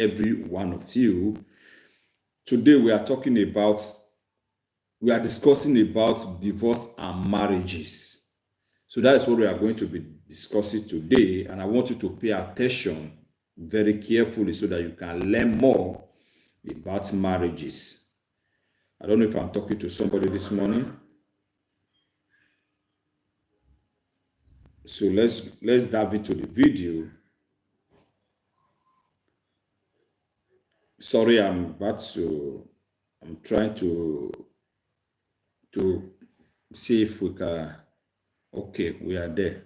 every one of you. Today we are discussing about divorce and marriages. So that is what we are going to be discussing today, and I want you to pay attention very carefully so that you can learn more about marriages. I don't know if I'm talking to somebody this morning. So let's dive into the video. Sorry, I'm trying to see if we can. Okay, we are there.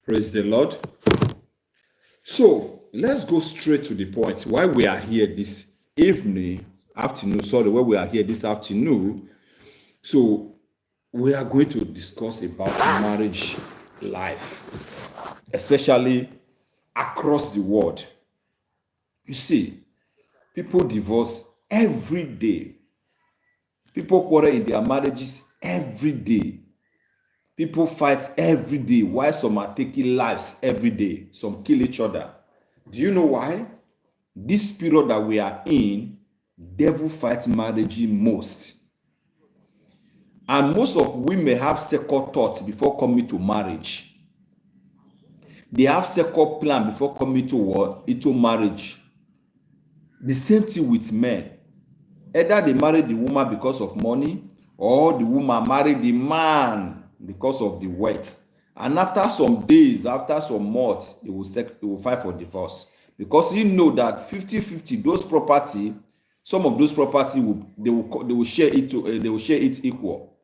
Praise the Lord. So let's go straight to the point. Why we are here this afternoon. So we are going to discuss about marriage life, especially across the world. You see, people divorce every day. People quarrel in their marriages every day. People fight every day, while some are taking lives every day. Some kill each other. Do you know why? This period that we are in, devil fights marriage most. And most of women have second thoughts before coming to marriage. They have second plan before coming to what? Into marriage. The same thing with men. Either they marry the woman because of money, or the woman marry the man because of the wealth. And after some days, after some months, they will fight for divorce. Because you know that 50-50, those property, some of those property they will share it equal.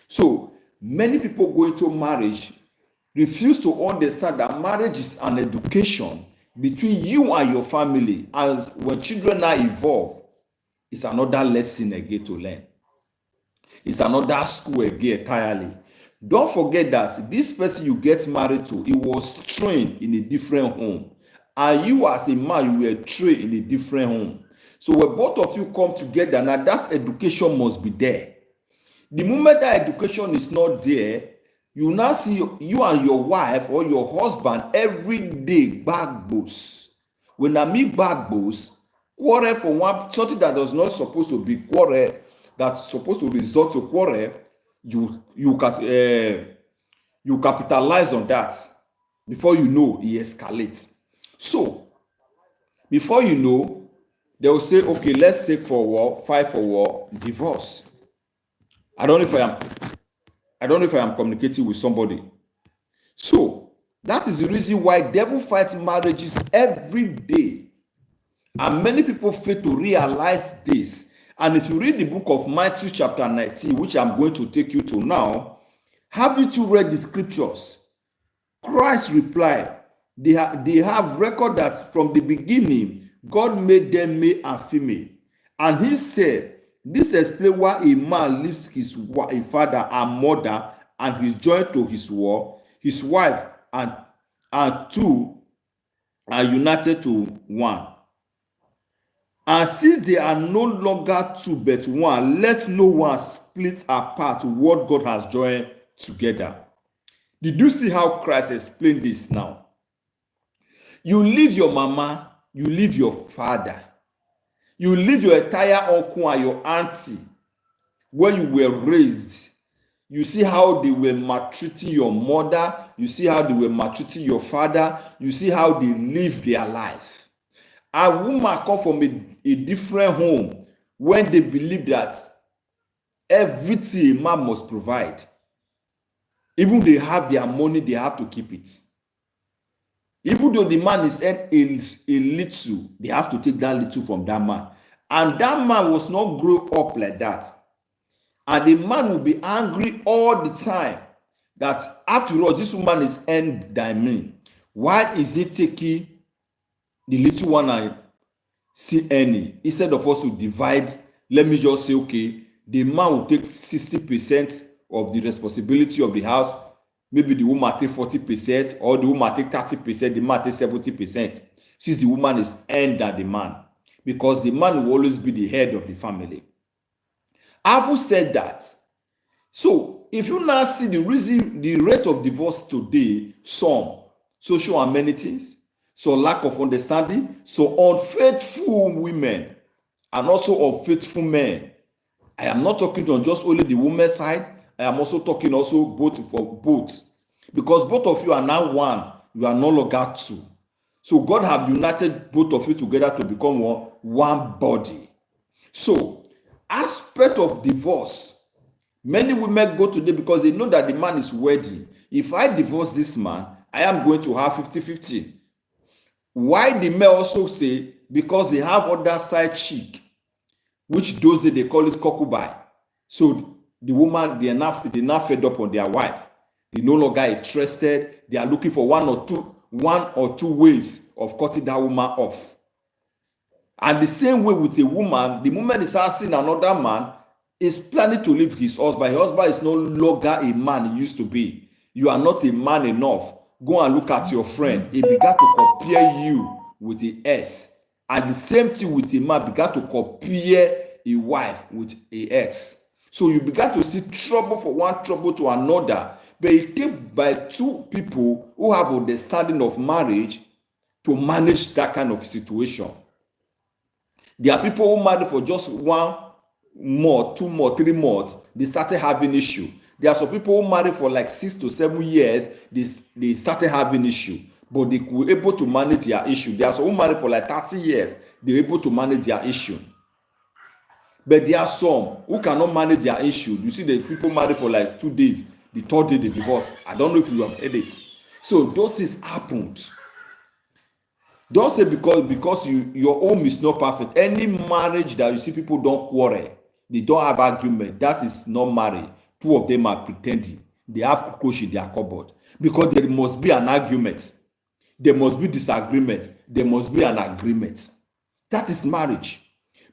So many people go into marriage refuse to understand that marriage is an education between you and your family, and when children are involved, it's another lesson again to learn. It's another school again entirely. Don't forget that this person you get married to, he was trained in a different home. And you as a man, you were trained in a different home. So when both of you come together, now that education must be there. The moment that education is not there, you now see you and your wife or your husband every day backbones. When I mean backbones, quarrel for something that was not supposed to be quarrel, that's supposed to result to quarrel, you capitalize on that. Before you know, it escalates. So before you know, they will say, okay, let's take for war, fight for war, divorce. I don't know if I am communicating with somebody. So that is the reason why devil fights marriages every day. And many people fail to realize this. And if you read the book of Matthew chapter 19, which I'm going to take you to now, haven't you read the scriptures? Christ replied, they have record that from the beginning, God made them male and female. And he said, this explains why a man leaves a father and mother and is joined to his wife, and two are united to one. And since they are no longer two but one, let no one split apart what God has joined together. Did you see how Christ explained this now? You leave your mama, you leave your father, you leave your entire uncle and your auntie when you were raised. You see how they were maltreating your mother, you see how they were maltreating your father, you see how they live their life. A woman come from a different home when they believe that everything a man must provide. Even they have their money, they have to keep it. Even though the man is earned a little, they have to take that little from that man. And that man was not grow up like that. And the man will be angry all the time that after all, this woman is earned than me. Why is he taking the little one I see earning? Instead of us to divide, let me just say, okay, the man will take 60% of the responsibility of the house. Maybe the woman take 40%, or the woman take 30%, the man take 70%. Since the woman is earned than the man. Because the man will always be the head of the family. Having said that, so if you now see the reason, the rate of divorce today, some social amenities, some lack of understanding, so unfaithful women and also unfaithful men. I am not talking on just only the women's side. I am also talking also both for both, because both of you are now one. You are no longer two. So God have united both of you together to become one body. So aspect of divorce, many women go today because they know that the man is worthy. If I divorce this man, I am going to have 50-50. Why the men also say? Because they have other side chick, which those days they call it concubine. So the woman, they are not fed up on their wife. They no longer interested. They are looking for one or two ways of cutting that woman off. And the same way with a woman, the moment is asking another man, is planning to leave his husband. His husband is no longer a man he used to be. You are not a man enough. Go and look at your friend. He began to compare you with a S. And the same thing with a man began to compare a wife with a ex. So you began to see trouble for one, trouble to another. But it takes by two people who have understanding of marriage to manage that kind of situation. There are people who marry for just 1 month, 2 months, 3 months, they started having issue. There are some people who marry for like 6 to 7 years, they started having issue, but they were able to manage their issue. There are some who marry for like 30 years, they were able to manage their issue. But there are some who cannot manage their issue. You see the people marry for like 2 days, the third day they divorce. I don't know if you have heard it. So those things happened. Don't say because your home is not perfect. Any marriage that you see people don't quarrel, they don't have argument, that is not marriage. Two of them are pretending. They have cockroach in their cupboard. Because there must be an argument. There must be disagreement. There must be an agreement. That is marriage.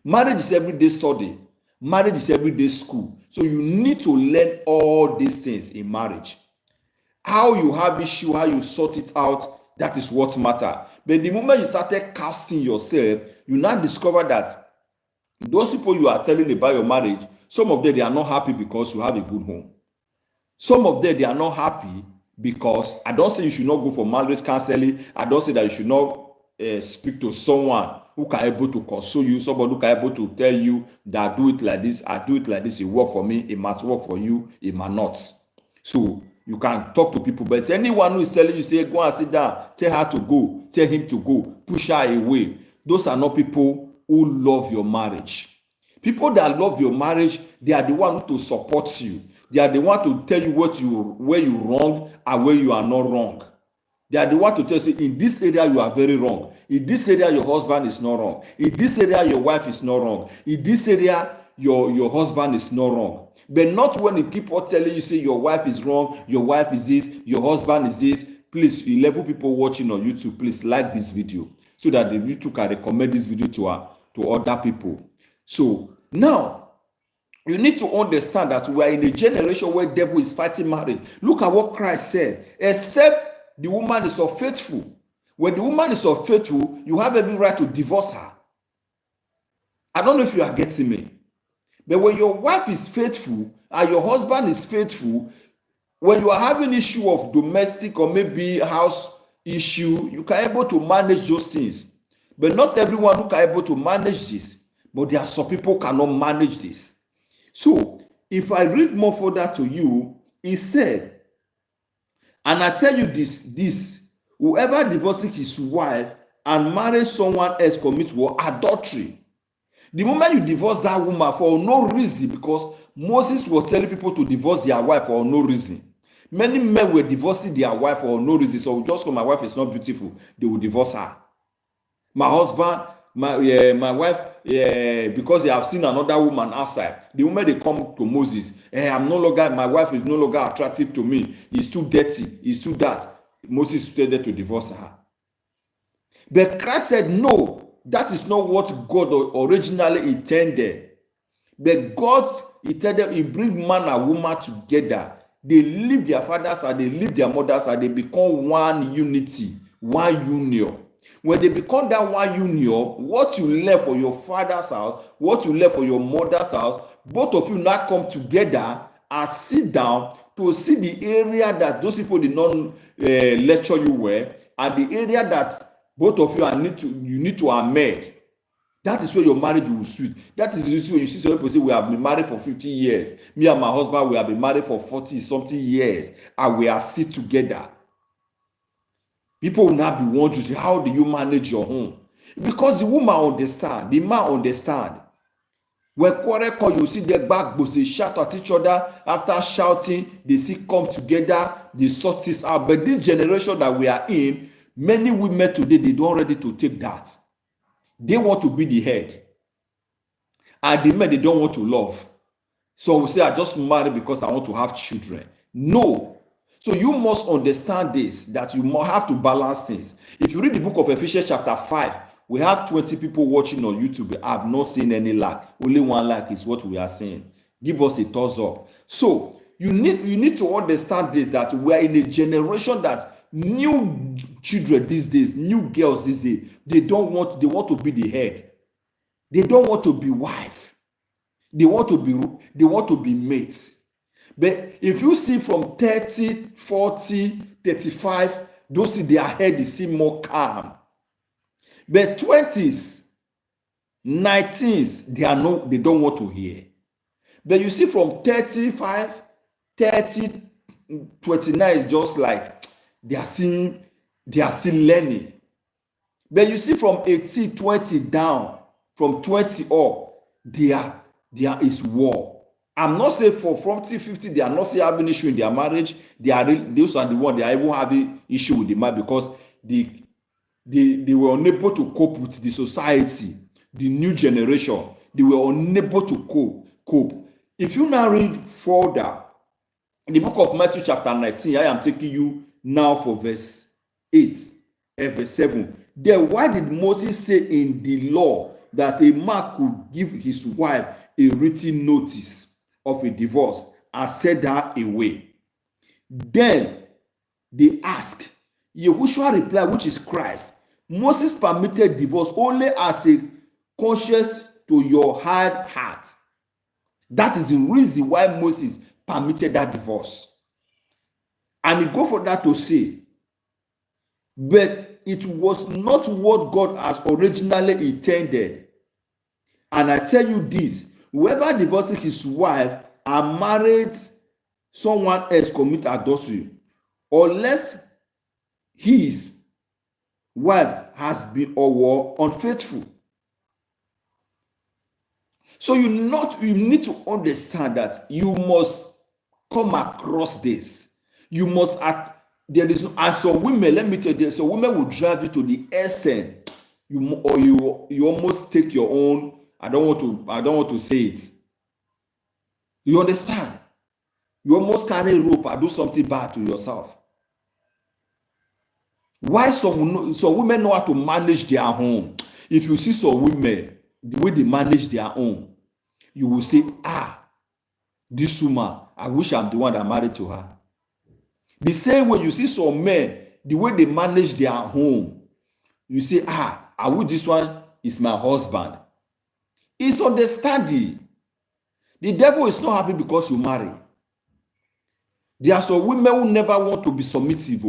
Marriage is everyday study. Marriage is everyday school. So you need to learn all these things in marriage. How you have issue, how you sort it out, that is what matters. But the moment you started casting yourself, you now discover that those people you are telling about your marriage, some of them, they are not happy because you have a good home. Some of them, they are not happy because, I don't say you should not go for marriage counseling. I don't say that you should not speak to someone who can able to console you, somebody who can able to tell you that do it like this, I do it like this, it work for me, it might work for you, it might not. So you can talk to people, but anyone who is telling you, say, go and sit down, tell her to go, tell him to go, push her away, those are not people who love your marriage. People that love your marriage, they are the one to support you. They are the one to tell you where you wrong and where you are not wrong. They are the one to tell you, in this area you are very wrong. In this area your husband is not wrong. In this area your wife is not wrong. In this area your husband is not wrong. But not when they keep on telling you, say your wife is wrong, your wife is this, your husband is this. Please, 11 people watching on YouTube, please like this video so that the YouTube can recommend this video to other people. So now, you need to understand that we are in a generation where the devil is fighting marriage. Look at what Christ said. Except the woman is unfaithful. When the woman is unfaithful, you have every right to divorce her. I don't know if you are getting me. But when your wife is faithful and your husband is faithful, when you are having issue of domestic or maybe house issue, you can able to manage those things. But not everyone who can able to manage this. But there are some people who cannot manage this. So, if I read more further to you, he said, and I tell you this, whoever divorces his wife and marries someone else commits adultery. The moment you divorce that woman for no reason, because Moses was telling people to divorce their wife for no reason. Many men were divorcing their wife for no reason. So just because my wife is not beautiful, they will divorce her. My husband, my wife, because they have seen another woman outside. The moment they come to Moses, my wife is no longer attractive to me. He's too dirty. He's too that. Moses started to divorce her. But Christ said, no, that is not what God originally intended. But God intended, He bring man and woman together. They leave their fathers and they leave their mothers and they become one unity, one union. When they become that one union, what you left for your father's house, what you left for your mother's house, both of you now come together and sit down to see the area that those people did not lecture you well, and the area that both of you need to amend. That is where your marriage will sweet. That is the reason when you see some people say, we have been married for 50 years. Me and my husband, we have been married for 40 something years, and we are sit together. People will not be wondering, how do you manage your home? Because the woman understand, the man understand. When quarrel come, you see their back, but they shout at each other. After shouting, they see come together, they sort this out. But this generation that we are in, many women today, they don't ready to take that. They want to be the head. And the men, they don't want to love. So we say, I just marry because I want to have children. No. So you must understand this, that you must have to balance things. If you read the book of Ephesians chapter 5, we have 20 people watching on YouTube. I have not seen any like. Only one like is what we are saying. Give us a thumbs up. So you need to understand this, that we are in a generation that new children these days, new girls these days, they want to be the head. They don't want to be wife. They want to be mates. But if you see from 30, 40, 35, those see their head, they seem more calm. But 20s, 19s, they don't want to hear. But you see from 35, 30, 29 is just like they are still learning. But you see from 18, 20 down, from 20 up, there is war. I'm not saying for 40, 50, they are not saying having issue in their marriage. Those are the ones, they are even having issue with the marriage because they were unable to cope with the society, the new generation. They were unable to cope. If you now read further, in the book of Matthew chapter 19, I am taking you now for verse 8 and verse 7. Then why did Moses say in the law that a man could give his wife a written notice of a divorce and set her away? Then they ask, Yahushua replied, which is Christ, Moses permitted divorce only as a conscience to your hard heart. That is the reason why Moses permitted that divorce. And he go for that to say, but it was not what God has originally intended. And I tell you this, whoever divorces his wife and marries someone else commit adultery, unless his wife has been or were unfaithful. So you need to understand that you must come across this. You must there is and some women, let me tell you, some women will drive you to the extent you almost take your own. I don't want to say it. You understand? You almost carry rope and do something bad to yourself. Why some women know how to manage their home? If you see some women, the way they manage their own, you will say, this woman, I wish I'm the one that married to her. The same way you see some men, the way they manage their home, you say, I wish this one is my husband. It's understanding. The devil is not happy because you marry. There are some women who never want to be submissive.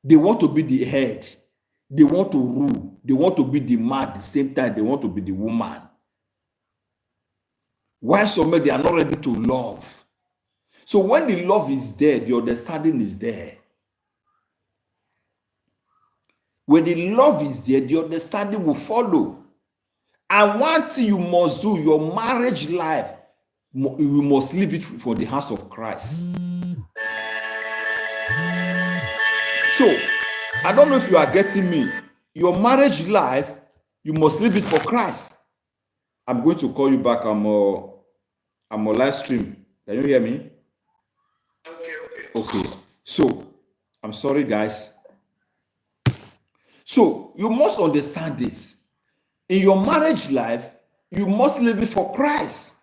They want to be the head. They want to rule. They want to be the man at the same time. They want to be the woman. Why some men, they are not ready to love? So when the love is there, the understanding is there. When the love is there, the understanding will follow. And one thing you must do, your marriage life, you must leave it for the hands of Christ. So, I don't know if you are getting me. Your marriage life, you must leave it for Christ. I'm going to call you back. I'm on live stream. Can you hear me? Okay. So, I'm sorry, guys. So, you must understand this. In your marriage life, you must leave it for Christ.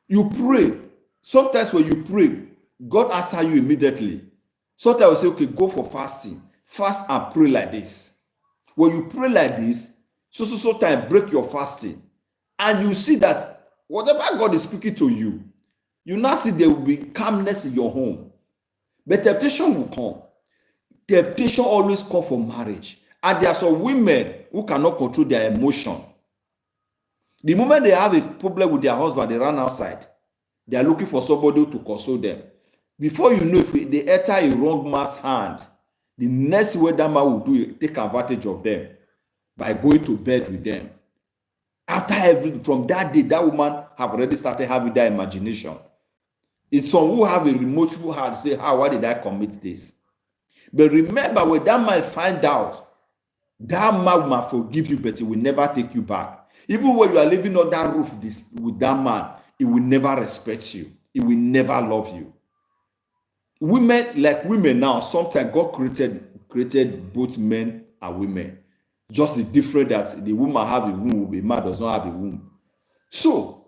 You pray. Sometimes when you pray, God answers you immediately. Sometimes we say, okay, go for fasting. Fast and pray like this. When you pray like this, so time, break your fasting. And you see that whatever God is speaking to you, You now see there will be calmness in your home. But temptation will come. Temptation always comes for marriage. And there are some women who cannot control their emotion. The moment they have a problem with their husband, they run outside. They are looking for somebody to console them. Before you know, if they enter a wrong man's hand, the next way that man will do is take advantage of them by going to bed with them. From that day, that woman have already started having that imagination. It's some who have a remorseful heart say, why did I commit this? But remember, when that man find out, that man might forgive you, but he will never take you back. Even when you are living on that roof with that man, he will never respect you. He will never love you. Women now, sometimes God created both men and women. Just the difference that the woman have a womb, the man does not have a womb. So,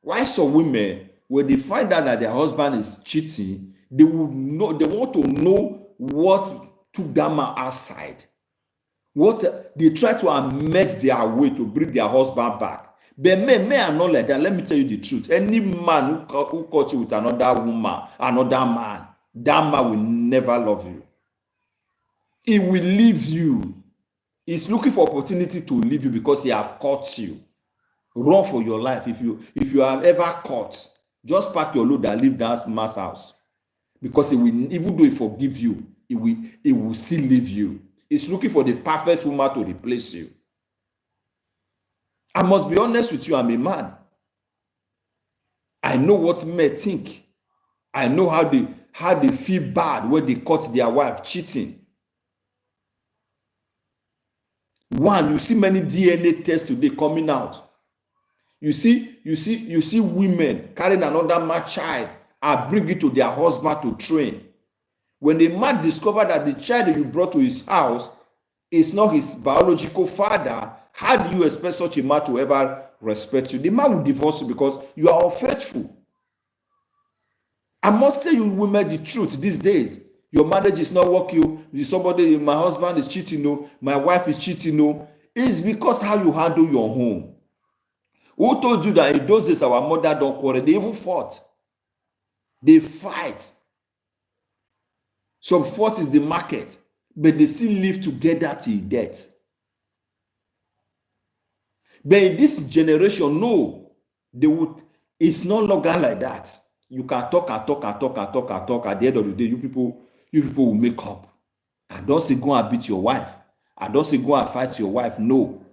why some women, when they find out that their husband is cheating, they want to know what took that man outside. What they try to amend their way to bring their husband back. But men are not like that. Let me tell you the truth. Any man who caught you with another woman, another man, that man will never love you. He will leave you. He's looking for opportunity to leave you because he has caught you. Run for your life. If you have ever caught, just pack your load and leave that man's house. Because he will, even though he forgive you, he will still leave you. He's looking for the perfect woman to replace you. I must be honest with you, I'm a man. I know what men think. I know how they feel bad when they caught their wife cheating. One, you see many DNA tests today coming out. You see women carrying another man's child and bring it to their husband to train. When the man discovered that the child that you brought to his house is not his biological father, how do you expect such a man to ever respect you? The man will divorce you because you are unfaithful. I must tell you, women, the truth these days. Your marriage is not working. My husband is cheating. No, my wife is cheating. No, it's because how you handle your home. Who told you that in those days our mother don't quarrel? They even fought. They fight. Some fought is the market, but they still live together till death. But in this generation, no, it's no longer like that. You can talk and talk and talk and talk and talk. At the end of the day, you people will make up. I don't say go and beat your wife. I don't say go and fight your wife. No,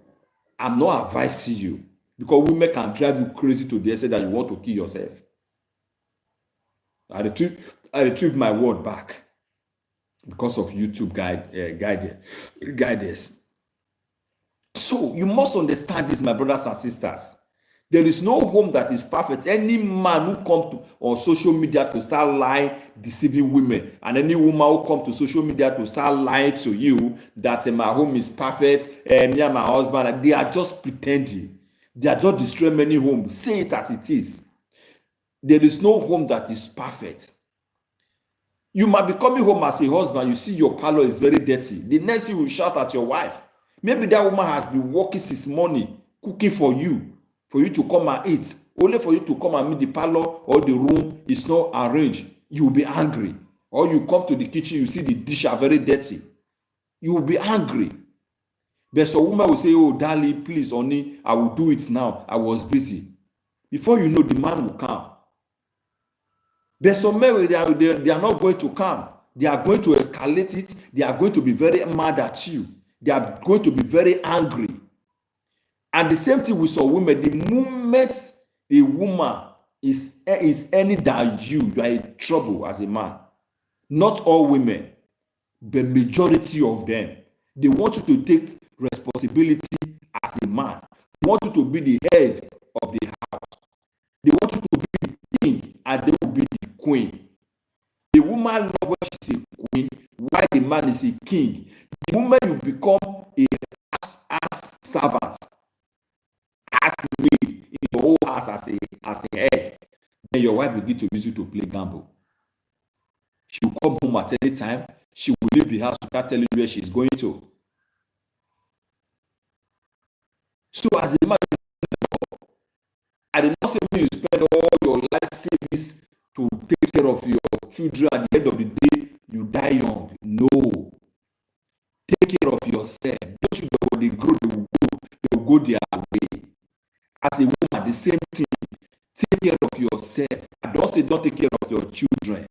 I'm not advising you because women can drive you crazy to the extent that you want to kill yourself. I retrieve my word back because of YouTube guidance. So you must understand this, my brothers and sisters. There is no home that is perfect. Any man who comes on social media to start lying, deceiving women, and any woman who comes to social media to start lying to you that my home is perfect, me and my husband, they are just pretending. They are just destroying many homes. Say it as it is. There is no home that is perfect. You might be coming home as a husband, you see your parlor is very dirty. The next thing you will shout at your wife. Maybe that woman has been working since morning, cooking for you to come and eat. Only for you to come and meet the parlor or the room is not arranged. You will be angry. Or you come to the kitchen, you see the dish are very dirty. You will be angry. But some woman will say, oh, darling, please, honey, I will do it now. I was busy. Before you know, the man will come. But some men, they are not going to come. They are going to escalate it. They are going to be very mad at you. They are going to be very angry. And the same thing with some women. The moment a woman is any than you are in trouble as a man. Not all women, but majority of them. They want you to take responsibility as a man. They want you to be the head of the house. They want you to be the king and they will be the queen. The woman loves when she's a queen, while the man is a king. The moment you become a as servant, as maid in your whole house as a head, then your wife begin to use you to play gamble. She will come home at any time. She will leave the house without telling you where she's going to. So as a man, I did not say you spend all your life savings to take care of your children at the end of the day, you die young. No. Take care of yourself. Those children, when they grow, they will go their way. As a woman, the same thing. Take care of yourself. I don't say don't take care of your children.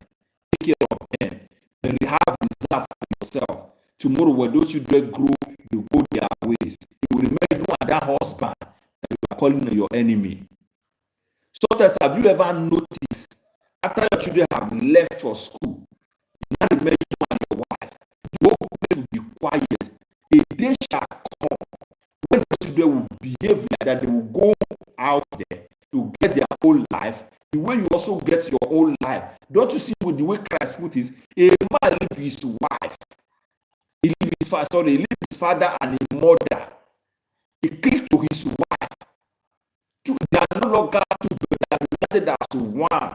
Take care of them. But you have reserve for yourself. Tomorrow, when those children grow, they go their ways. You will remember you and that husband that you are calling your enemy. Sometimes, have you ever noticed after your children have left for school, you now remember you and your wife, the whole place will be quiet. A day shall come when the children will behave like that. They will go out there to get their own life, the way you also get your own life. Don't you see with the way Christ put it? A man leave his wife, he leave his father, sorry, he leave his father and his mother. He cleave to his wife. They are no longer two, but they are united as one.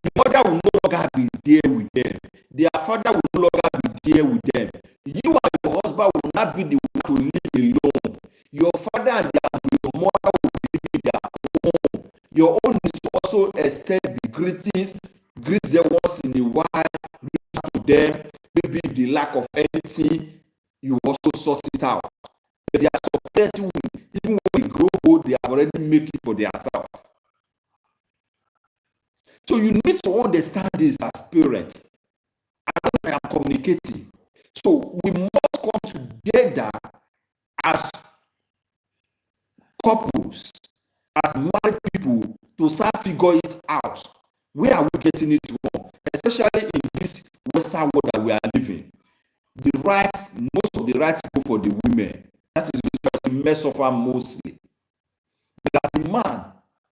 The mother will no longer be there with them. Their father will no longer be there with them. You and your husband will not be the one to live alone. Your father and your mother will live in their own. Your own is to also extend the greetings, greet them once in a while, reach out to them. Maybe the lack of anything, you also sort it out. But there are some parents who, even when they grow old, they have already made it for themselves. So you need to understand this as parents. I am communicating. So we must come together as couples, as married people, to start figuring it out. Where are we getting it wrong? Especially in this Western world that we are living. The rights, most of the rights go for the women. That is just the mess of her mostly. But as a man,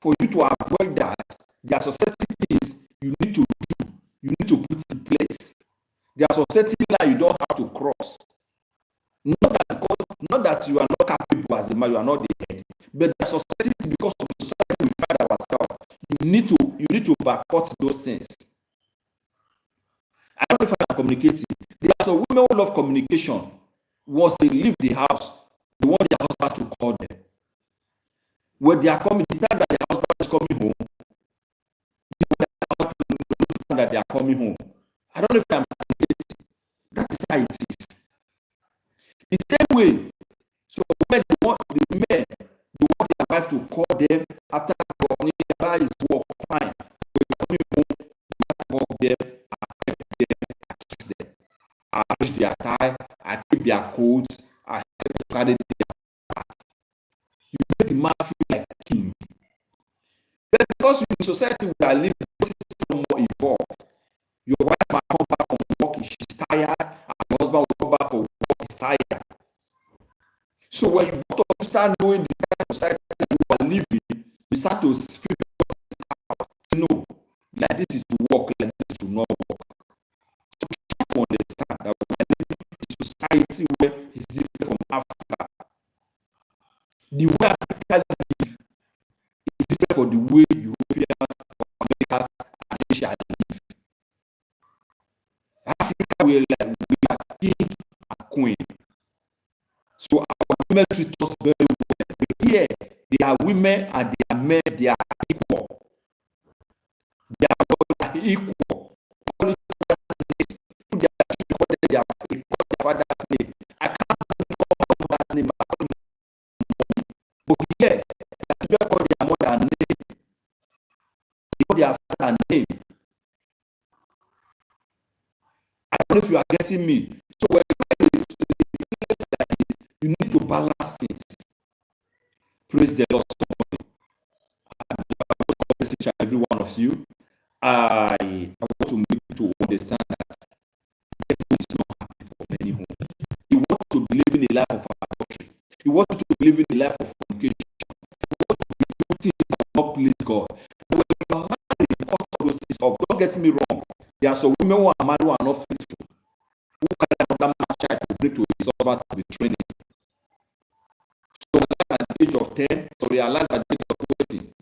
for you to avoid that, there are certain things you need to do, you need to put in place. There are certain lines you don't have to cross. Not that you are not capable as a man, you are not the head, but there are certain things because of the society we find ourselves. You need to backport those things. I don't know if I am communicating. There are some women who love communication. Once they leave the house, they want their husband to call them. When they are coming, the time that their husband is coming home, that they are coming home. I don't know if I'm communicating. That is how it is. The same way, so when the men they want their wife to call them after coming about his work, fine. When they coming home, they call them, I help them, I kiss them, I arrange their tie, I keep their coats, I help them carry their bag. You make the man feel like a king. But because in the society we are living, this is more involved. Your wife might come back from work, she's tired, and your husband will come back from work, he's tired. So when you start knowing the kind of society that you are living, you start to figure out, no, like this is to work, like this is to not work. So try to understand that we are living in a society where it's different from Africa. The way Africa live is different from the way Europeans, Americans, and Asia live. Africa, we are king and queen. So our women treat us very well. But here, they are women and they are men, they are equal. They are equal. Call their father's name. I can't call my mother's name. But here, they call their mother's name. They call their father's name. I don't know if you are getting me. So when you need to balance things. Praise the Lord. Every one of you. I want to make you to understand that devil is not happy for many homes. He wants to believe in the life of adultery. He wants to believe in the life of fornication. He wants to do things that will not please God. But when you are married, you cut all those things off. Don't get me wrong. There are some women who are married who are not faithful. Who carry another man's child to bring to his husband to be training. So at the age of 10, to realize at the age of 20.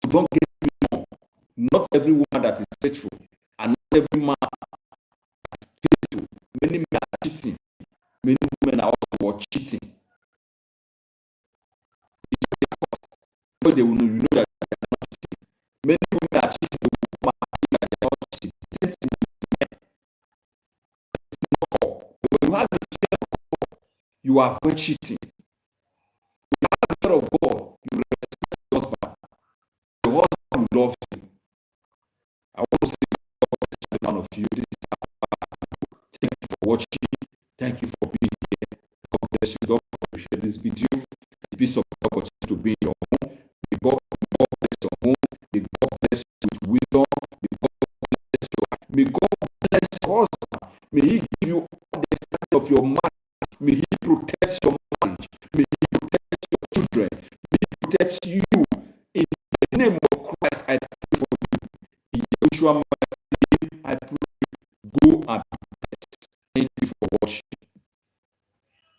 So don't get me wrong. Not every woman that is faithful, and not every man is faithful. Many men are cheating. Many women are also cheating. But they will know, you know that they are not you avoid cheating. The fear of God, you respect your husband. The husband will love you. I want to say to one of you, this is thank you for watching. Thank you for being here. God bless you. God appreciate this video. The peace of God continue to be in your home. May God bless your home. May God bless you with wisdom. May God bless your husband. May He give you all the strength of your marriage. May He protect your marriage. May He protect your children. May He protect you